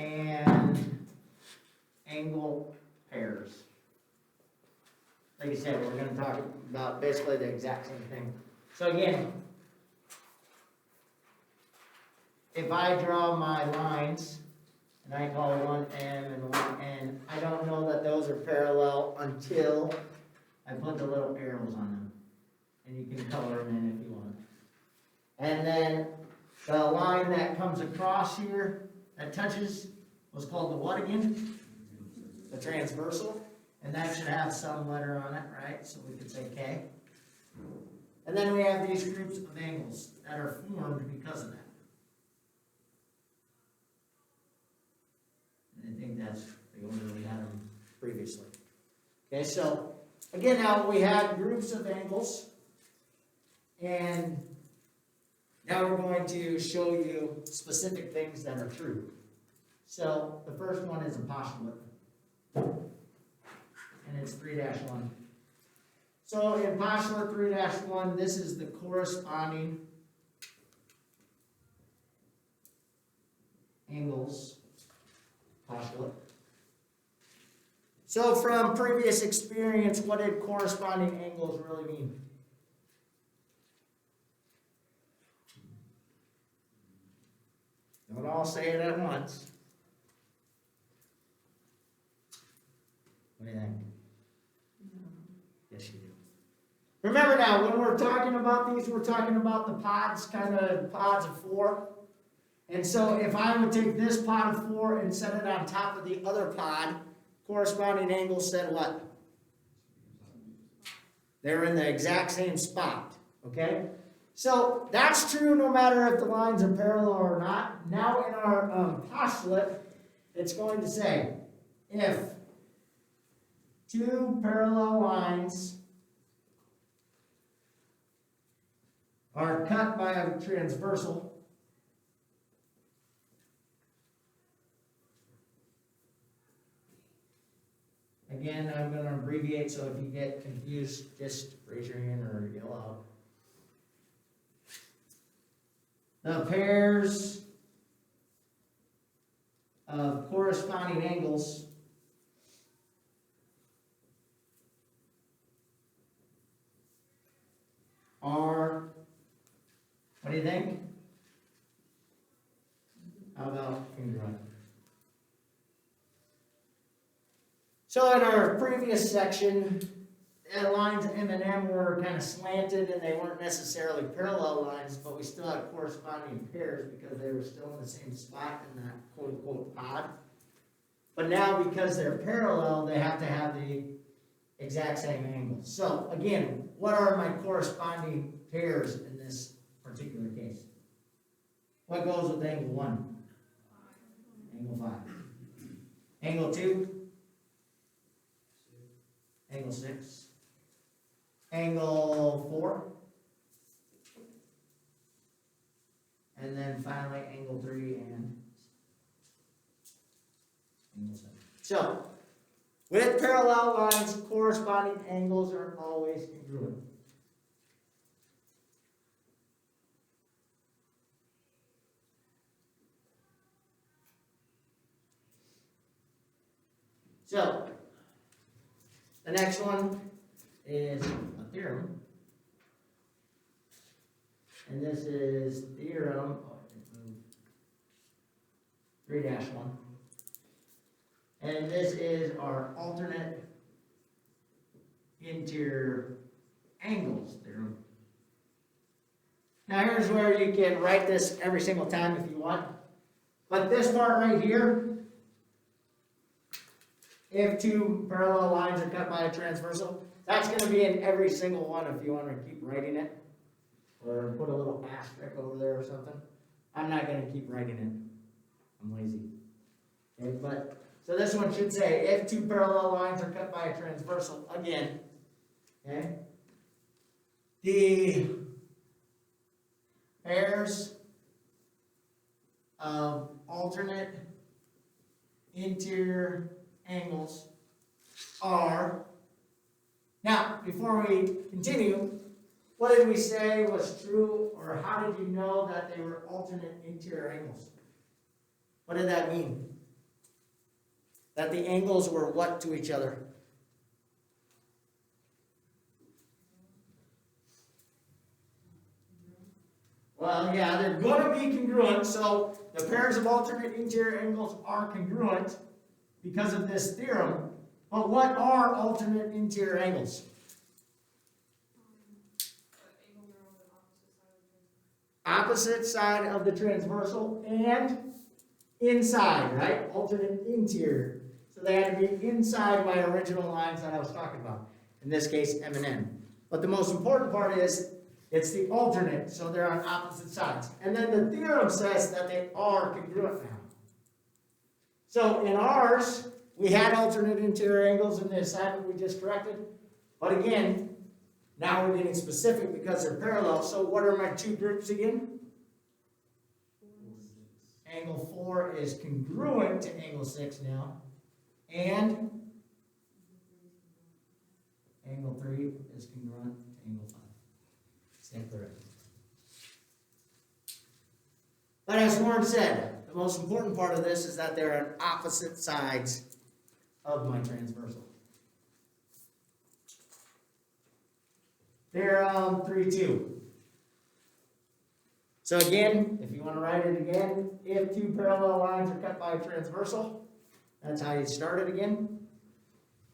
and angle pairs. Like I said, we're going to talk about basically the exact same thing. So again, if I draw my lines, and I call one M and one N, I don't know that those are parallel until I put the little arrows on them. And you can color them in if you want. And then the line that comes across here, that touches, was called the what again? The transversal. And that should have some letter on it, right? So we could say K. And then we have these groups of angles that are formed because of that. And I think that's the order we had them previously. Okay, so again, now we have groups of angles. And now we're going to show you specific things that are true. So the first one is a postulate. And it's 3-1. So in postulate 3-1, this is the corresponding angles postulate. So from previous experience, what did corresponding angles really mean? Don't all say it at once. What do you think? Yes, you do. Remember now, when we're talking about these, we're talking about the pods, kind of pods of 4. And so if I would take this pod of 4 and set it on top of the other pod, corresponding angles said what? They're in the exact same spot, okay? So that's true no matter if the lines are parallel or not. Now in our postulate, it's going to say, if 2 parallel lines are cut by a transversal, again, I'm going to abbreviate, so if you get confused, just raise your hand or yell out. The pairs of corresponding angles are, what do you think? How about congruent? So in our previous section, lines M and M were kind of slanted and they weren't necessarily parallel lines, but we still had corresponding pairs because they were still in the same spot in that quote-unquote pod. But now because they're parallel, they have to have the exact same angle. So again, what are my corresponding pairs in this particular case? What goes with angle 1? Angle 5. Angle 2? Angle 6. Angle 4. And then finally angle 3 and angle 7. So, with parallel lines, corresponding angles are always congruent. So, the next one is a theorem. And this is theorem 3-1. And this is our alternate interior angles theorem. Now here's where you can write this every single time if you want. But this part right here, if 2 parallel lines are cut by a transversal, that's going to be in every single one if you want to keep writing it. Or put a little asterisk over there or something. I'm not going to keep writing it. I'm lazy. Okay, but so this one should say, if 2 parallel lines are cut by a transversal, again, okay, the pairs of alternate interior angles are, now, before we continue, what did we say was true, or how did you know that they were alternate interior angles? What did that mean? that the angles were what to each other? Well, yeah, they're going to be congruent, so the pairs of alternate interior angles are congruent because of this theorem. But what are alternate interior angles? Opposite side of the transversal and inside, right? Alternate interior. So they had to be inside my original lines that I was talking about. In this case, M and N. But the most important part is it's the alternate, so they're on opposite sides. And then the theorem says that they are congruent now. So in ours, we had alternate interior angles in the assignment we just corrected. But again, now we're getting specific because they're parallel. So what are my two groups again? Angle 4 is congruent to angle 6 now. And angle 3 is congruent to angle 5. Stand corrected. But as Warren said, the most important part of this is that they're on opposite sides of my transversal. They're 3, 2. So again, if you want to write it again, if two parallel lines are cut by a transversal, that's how you start it again.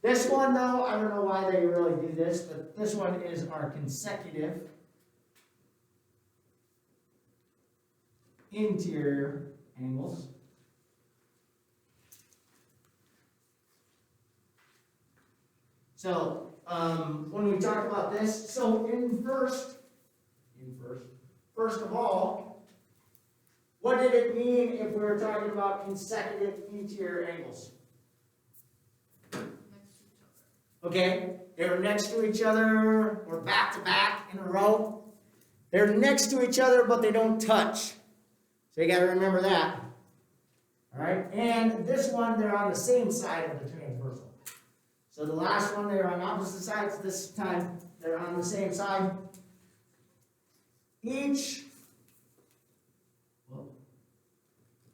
This one, though, I don't know why they really do this, but this one is our consecutive interior angles. So when we talk about this, so first of all, what did it mean if we were talking about consecutive interior angles? Okay, they were next to each other, or back to back in a row. They're next to each other, but they don't touch. So you got to remember that. All right, and this one, they're on the same side of the transversal. So the last one, they're on opposite sides. This time, they're on the same side. Each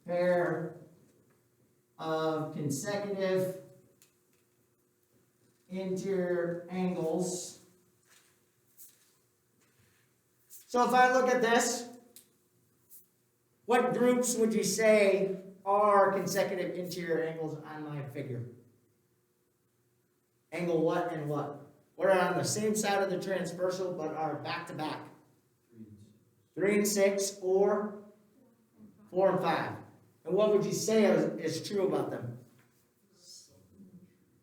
pair of consecutive interior angles. So if I look at this, what groups would you say are consecutive interior angles on my figure? Angle what and what? We're on the same side of the transversal, but are back to back. 3 and 6, or 4 and 5. And what would you say is true about them?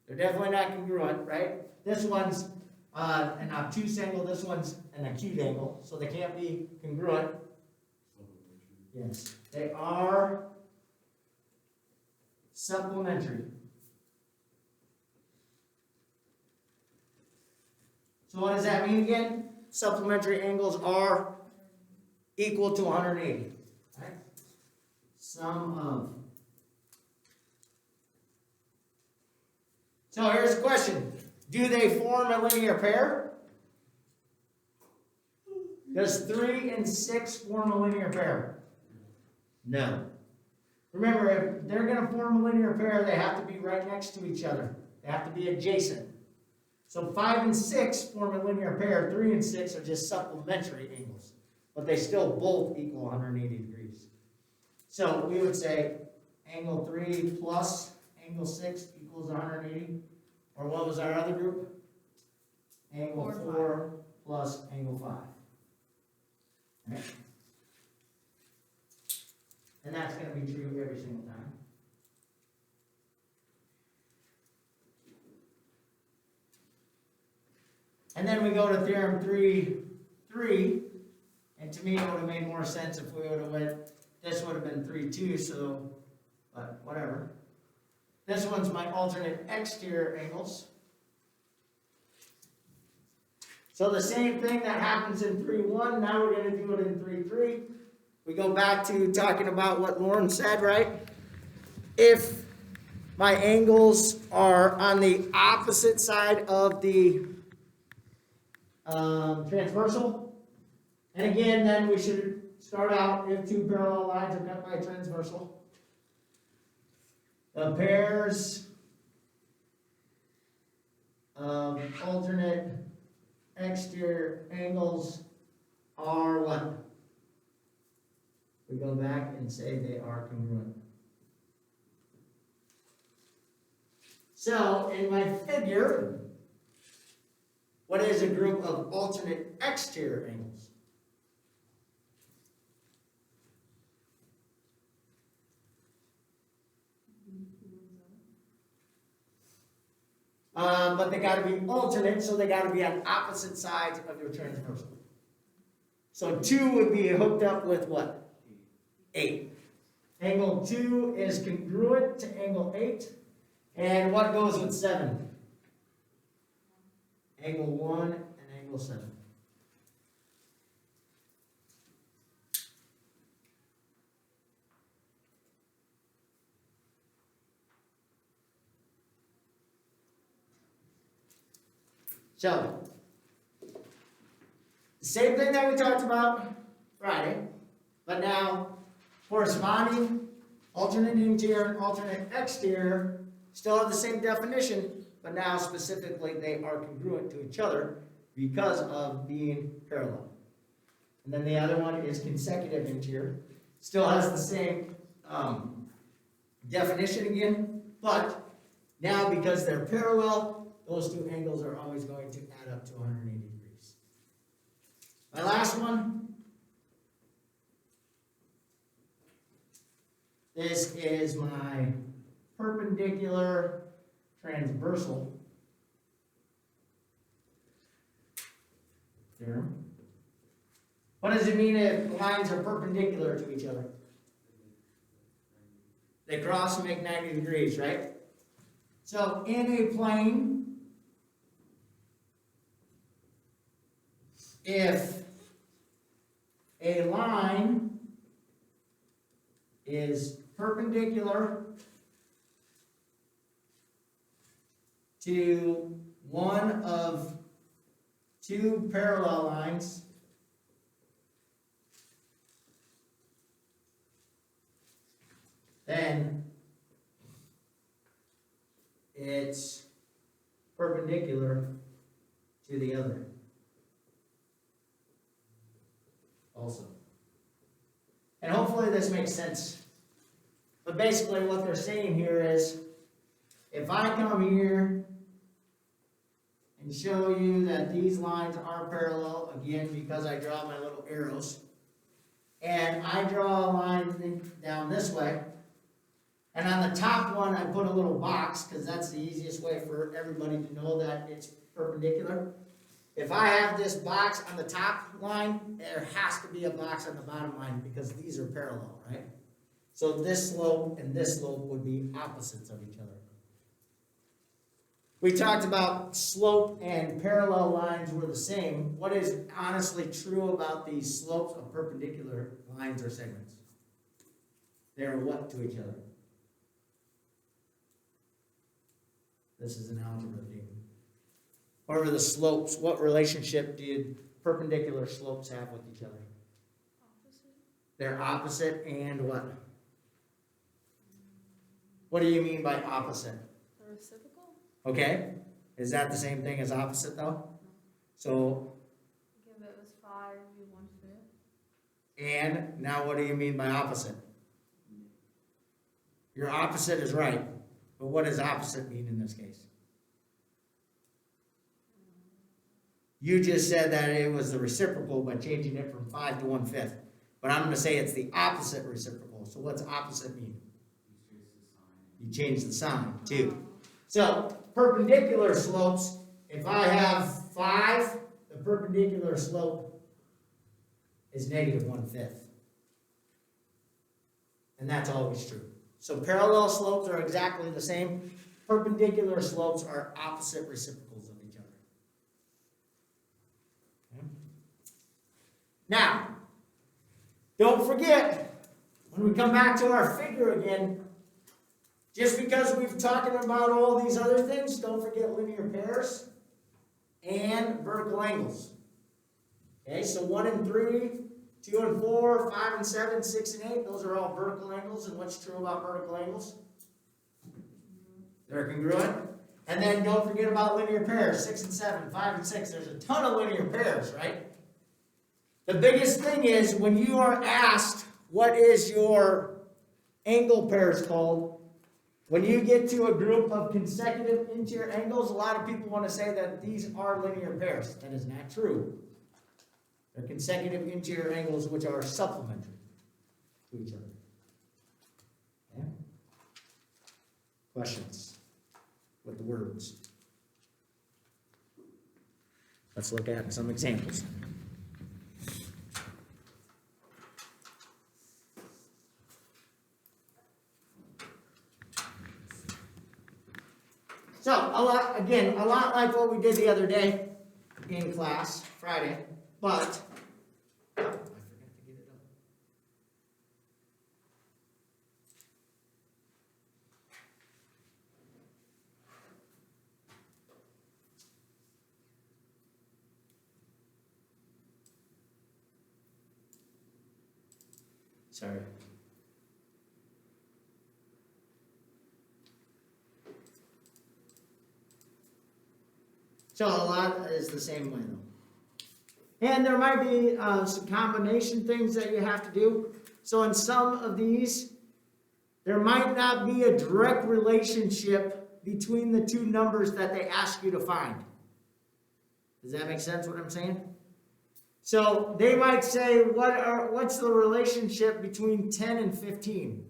They're definitely not congruent, right? This one's an obtuse angle, this one's an acute angle, so they can't be congruent. Yes, they are supplementary. So what does that mean again? Supplementary angles are equal to 180. Right? Sum of. So here's the question. Do they form a linear pair? Does 3 and 6 form a linear pair? No. Remember, if they're going to form a linear pair, they have to be right next to each other. They have to be adjacent. So 5 and 6 form a linear pair. 3 and 6 are just supplementary angles. But they still both equal 180 degrees. So we would say angle 3 plus angle 6 equals 180. Or what was our other group? Angle 4 plus angle 5. Right? And that's going to be true every single time. And then we go to theorem 3. And to me, it would have made more sense if we would have went, this would have been 3, 2, so, but whatever. This one's my alternate exterior angles. So the same thing that happens in 3-1, now we're going to do it in 3-3. We go back to talking about what Lauren said, right? If my angles are on the opposite side of the transversal, and again, then we should start out if two parallel lines are cut by a transversal. The pairs of alternate exterior angles are what? We go back and say they are congruent. So, in my figure, what is a group of alternate exterior angles? But they got to be alternate, so they got to be on opposite sides of your transversal. So 2 would be hooked up with what? 8. Angle 2 is congruent to angle 8. And what goes with 7? Angle 1 and angle 7. So, same thing that we talked about Friday, but now corresponding alternate interior and alternate exterior still have the same definition, but now specifically they are congruent to each other because of being parallel. And then the other one is consecutive interior. Still has the same definition again, but now because they're parallel, those two angles are always going to add up to 180 degrees. My last one. This is my perpendicular transversal theorem. What does it mean if lines are perpendicular to each other? They cross and make 90 degrees, right? So in a plane, if a line is perpendicular to one of two parallel lines, then it's perpendicular to the other also. And hopefully this makes sense. But basically what they're saying here is, if I come here and show you that these lines are parallel, again, because I draw my little arrows, and I draw a line down this way, and on the top one I put a little box, because that's the easiest way for everybody to know that it's perpendicular. If I have this box on the top line, there has to be a box on the bottom line, because these are parallel, right? So this slope and this slope would be opposites of each other. We talked about slope and parallel lines were the same. What is honestly true about these slopes of perpendicular lines or segments? They're what to each other? This is an algebra thing. What are the slopes? What relationship do perpendicular slopes have with each other? Opposite. They're opposite and what? What do you mean by opposite? The reciprocal? Okay. Is that the same thing as opposite though? So, If it was 5, you 1/5. and now what do you mean by opposite? Your opposite is right, but what does opposite mean in this case? You just said that it was the reciprocal by changing it from 5 to 1/5. But I'm going to say it's the opposite reciprocal. So what's opposite mean? You change the sign too. So perpendicular slopes, if I have 5, the perpendicular slope is negative 1/5. And that's always true. So parallel slopes are exactly the same. Perpendicular slopes are opposite reciprocals of each other. Okay. Now, don't forget, when we come back to our figure again, just because we've talking about all these other things, don't forget linear pairs and vertical angles. Okay, so 1 and 3, 2 and 4, 5 and 7, 6 and 8, those are all vertical angles. And what's true about vertical angles? They're congruent. And then don't forget about linear pairs, 6 and 7, 5 and 6. There's a ton of linear pairs, right? The biggest thing is when you are asked what is your angle pairs called, when you get to a group of consecutive interior angles, a lot of people want to say that these are linear pairs. That is not true. They're consecutive interior angles which are supplementary to each other. Yeah? Questions with the words? Let's look at some examples. So, a lot like what we did the other day in class, Friday, but, I forgot to get it up. Sorry. So a lot is the same way though. And there might be some combination things that you have to do. So in some of these, there might not be a direct relationship between the two numbers that they ask you to find. Does that make sense what I'm saying? So they might say, what's the relationship between 10 and 15?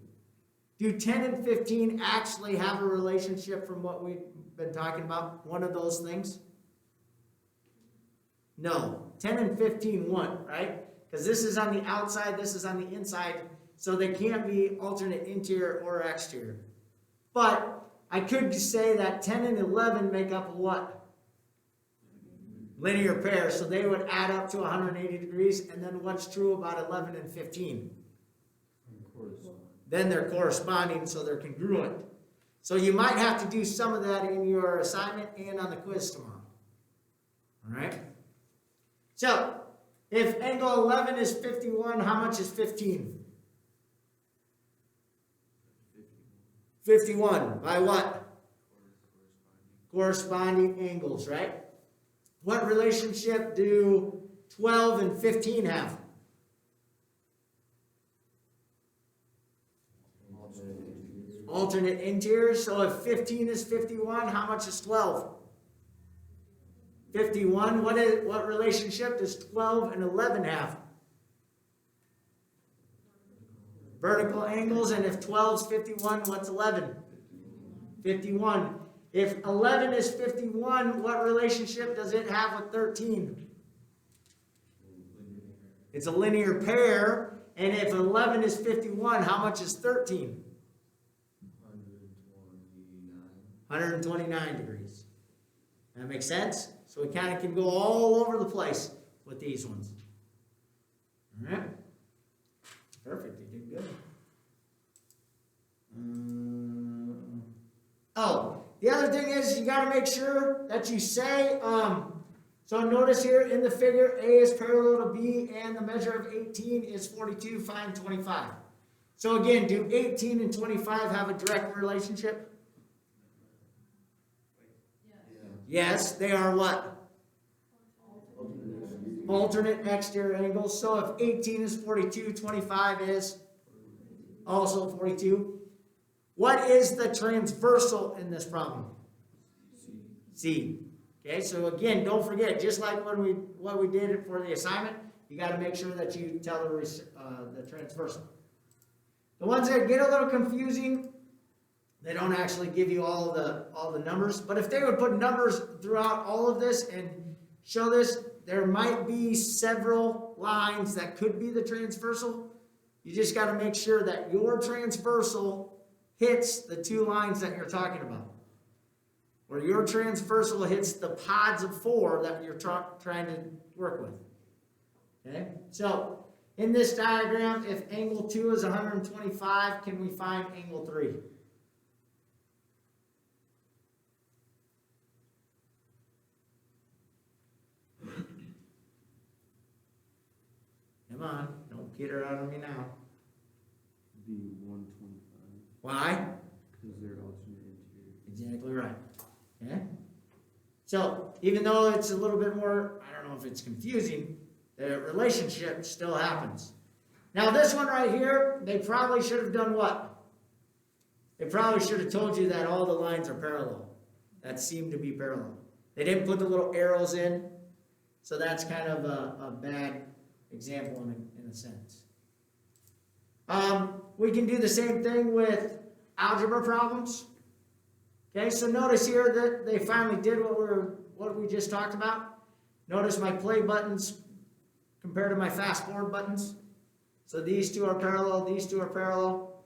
Do 10 and 15 actually have a relationship from what we've been talking about? One of those things? No. 10 and 15 won't, right? Because this is on the outside, this is on the inside, so they can't be alternate interior or exterior. But I could say that 10 and 11 make up a what? Linear pair, so they would add up to 180 degrees, and then what's true about 11 and 15? Then they're corresponding, so they're congruent. So you might have to do some of that in your assignment and on the quiz tomorrow. All right? So, if angle 11 is 51, how much is 15? 51. By what? Corresponding angles, right? What relationship do 12 and 15 have? Alternate interiors. So if 15 is 51, how much is 12? 51. What relationship does 12 and 11 have? Vertical angles. And if 12 is 51, what's 11? 51. If 11 is 51, what relationship does it have with 13? It's a linear pair. And if 11 is 51, how much is 13? 129 degrees. That makes sense? So we kind of can go all over the place with these ones. All right? Perfect. You did good. The other thing is you got to make sure that you say, so notice here in the figure, A is parallel to B, and the measure of 18 is 42, find 25. So again, do 18 and 25 have a direct relationship? Yes, they are what? Alternate exterior angles. So if 18 is 42, 25 is also 42. What is the transversal in this problem? C. Okay, so again, don't forget, just like what we did for the assignment, you got to make sure that you tell the transversal. The ones that get a little confusing, they don't actually give you all the numbers, but if they would put numbers throughout all of this and show this, there might be several lines that could be the transversal. You just got to make sure that your transversal hits the two lines that you're talking about. Or your transversal hits the pods of 4 that you're trying to work with. Okay? So, in this diagram, if angle 2 is 125, can we find angle 3? Come on, don't get her out of me now. Be 125. Why? Because they're alternate interior. Exactly right. Okay? So, even though it's a little bit more, I don't know if it's confusing, the relationship still happens. Now this one right here, they probably should have done what? They probably should have told you that all the lines are parallel. That seem to be parallel. They didn't put the little arrows in, so that's kind of a bad example in a sense. We can do the same thing with algebra problems. Okay, so notice here that they finally did what we just talked about. Notice my play buttons compared to my fast forward buttons. So these two are parallel, these two are parallel.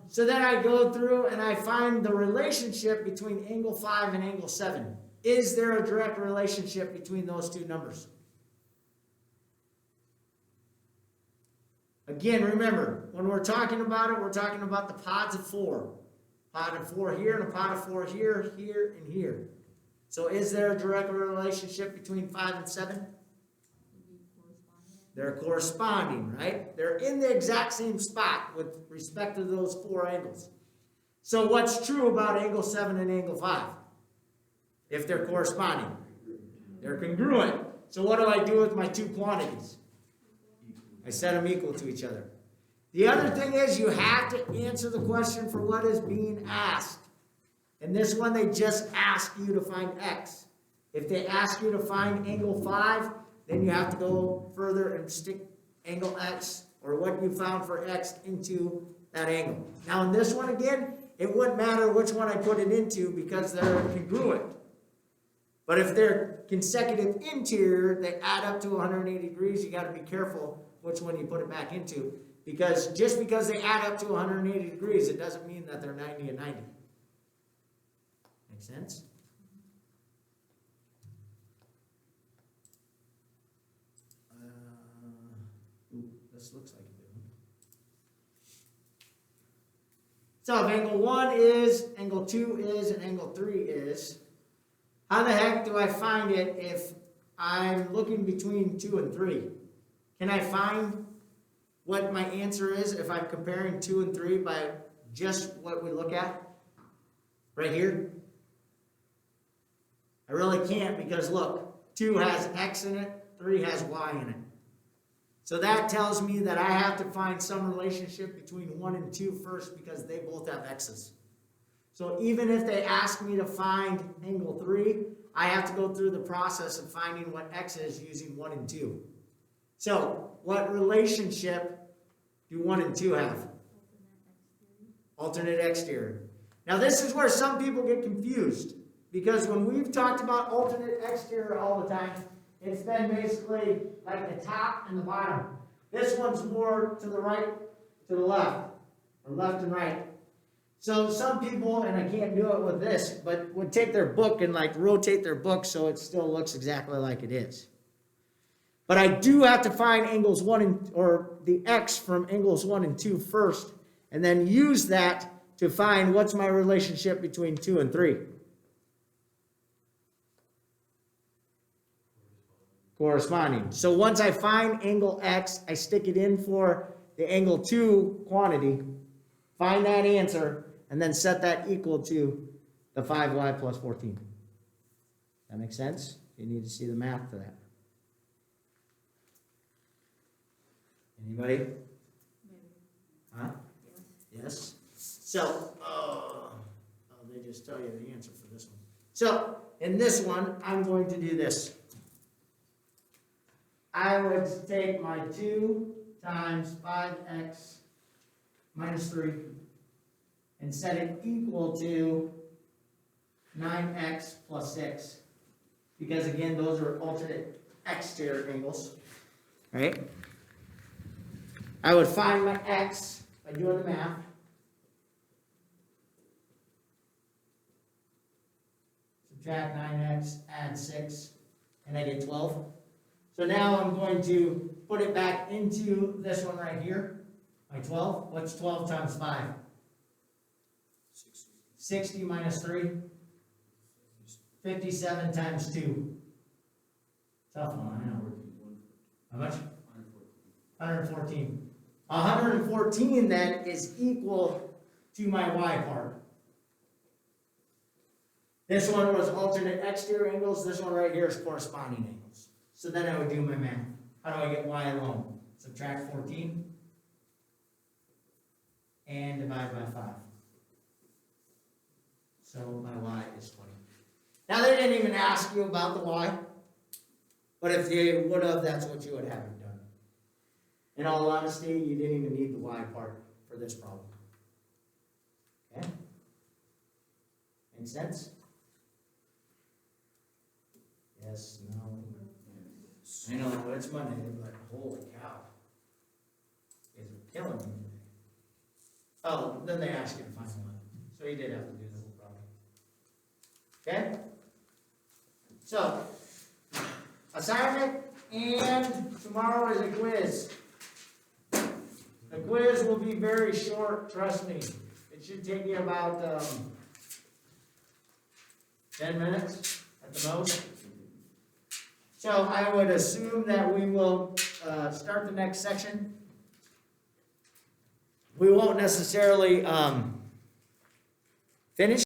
So then I go through and I find the relationship between angle 5 and angle 7. Is there a direct relationship between those two numbers? Again, remember, when we're talking about it, we're talking about the pods of 4. Pod of 4 here and a pod of 4 here, here, and here. So is there a direct relationship between 5 and 7? They're corresponding, right? They're in the exact same spot with respect to those 4 angles. So what's true about angle 7 and angle 5? If they're corresponding, they're congruent. So what do I do with my two quantities? I set them equal to each other. The other thing is you have to answer the question for what is being asked. In this one, they just ask you to find x. If they ask you to find angle 5, then you have to go further and stick angle x, or what you found for x, into that angle. Now in this one again, it wouldn't matter which one I put it into because they're congruent. But if they're consecutive interior, they add up to 180 degrees, you got to be careful which one you put it back into. Because just because they add up to 180 degrees, it doesn't mean that they're 90 and 90. Make sense? This looks like a good one. So if angle 1 is, angle 2 is, and angle 3 is, how the heck do I find it if I'm looking between 2 and 3? Can I find what my answer is if I'm comparing 2 and 3 by just what we look at right here? I really can't, because look, 2 has x in it, 3 has y in it. So that tells me that I have to find some relationship between 1 and 2 first, because they both have x's. So even if they ask me to find angle 3, I have to go through the process of finding what x is using 1 and 2. So what relationship do 1 and 2 have? Alternate exterior. Now this is where some people get confused, because when we've talked about alternate exterior all the time, it's been basically like the top and the bottom. This one's more to the right, to the left, or left and right. So some people, and I can't do it with this, but would take their book and like rotate their book so it still looks exactly like it is. But I do have to find angles 1 and, or the x from angles 1 and 2 first, and then use that to find what's my relationship between 2 and 3. Corresponding. So once I find angle x, I stick it in for the angle 2 quantity, find that answer, and then set that equal to the 5y plus 14. That makes sense? You need to see the math for that. Anybody? Maybe. Huh? Yes? So, they just tell you the answer for this one. So, in this one, I'm going to do this. I would take my 2 times 5x minus 3 and set it equal to 9x plus 6. Because again, those are alternate exterior angles, right? I would find my x by doing the math. Subtract 9x, add 6, and I get 12. So now I'm going to put it back into this one right here, my 12. What's 12 times 5? 60 minus 3. 57 times 2. Tough one, I know. How much? 114. 114 then is equal to my y part. This one was alternate exterior angles, this one right here is corresponding angles. So then I would do my math. How do I get y alone? Subtract 14 and divide by 5. So my y is 20. Now they didn't even ask you about the y, but if they would have, that's what you would have done. In all honesty, you didn't even need the y part for this problem. Okay? Make sense? Yes, no. I know, but it's Monday, they're like, holy cow. You guys are killing me today. Oh, then they asked you to find one. So you did have to do the whole problem. Okay? So, assignment, and tomorrow is a quiz. The quiz will be very short, trust me. It should take you about 10 minutes at the most. So I would assume that we will start the next section. We won't necessarily finish